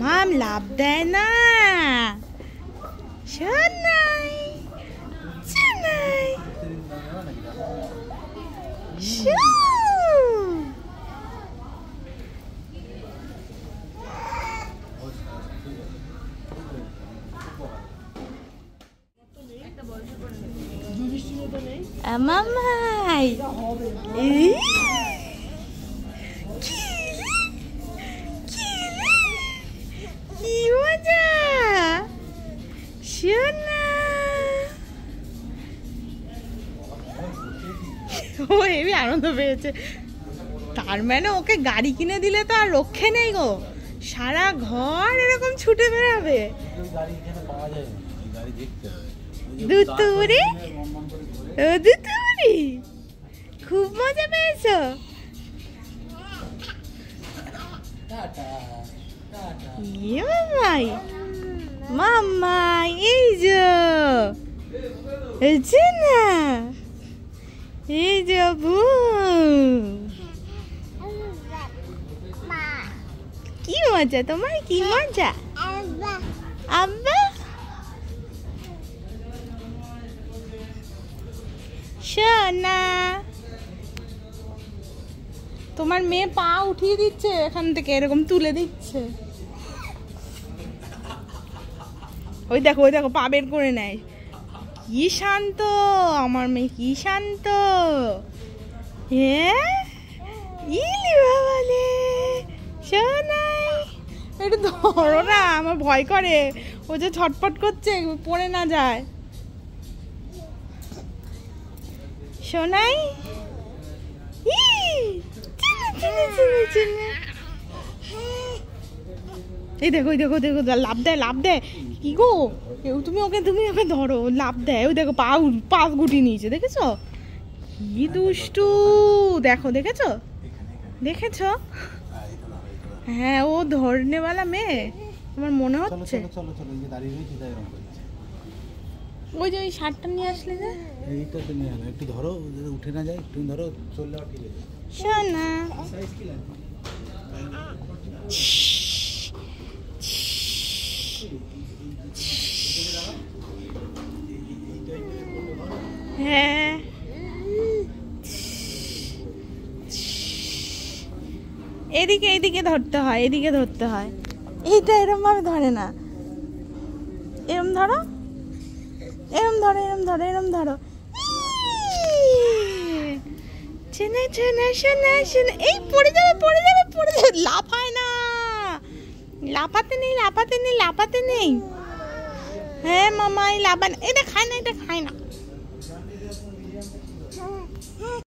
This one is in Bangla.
মাম লাভ দেয় না। শোনাই শোনাই মামাই কি মজা শোনা। ও হেবি আনন্দ পেয়েছে। তার মানে ওকে গাড়ি কিনে দিলে তো আর রক্ষে নেই গো, সারা ঘর এরকম ছুটে বেড়াবে। দুতুরি ও দুতুরি খুব মজা পেয়েছো। মামাই মামাই এই যে না এই যে কি মজা তোমার, কি মজা আব্বা। শোনা তোমার মেয়ে পা উঠিয়ে দিচ্ছে এখান থেকে, এরকম তুলে দিচ্ছে। ওই দেখো পা বের করে নেয়। কি শান্ত আমার মেয়ে, কি শান্ত। হ্যাঁ ইলি বাবালে শোনাই একটু ধরো না, আমার ভয় করে। ও যে ছটপট করছে পড়ে না যায়। শোনাই এই দেখো লাভ দেয় কি গো। তুমি ওকে ধরো, লাভ দেয়। ওই দেখো পা গুটি নিয়েছে, দেখেছো কি দুষ্টু। দেখেছো হ্যাঁ ও ধরনেওয়ালা মেয়ে আমার মনে হচ্ছে। ওই যে ওই শার্টটা নিয়ে আসলে যে এইটা তো নিয়ে আলো, একটু ধরো উঠে না যায়, একটু ধরো চললে ঠিক আছে। শোনা হ্যাঁ এদিকে ধরতে হয়, এইটা এরম ভাবে ধরে না। এরম ধরো শোনা এই পড়ে যাবে। লাফায় না, লাফাতে নেই। হ্যাঁ মামা এই লাফান, এটা খায় না।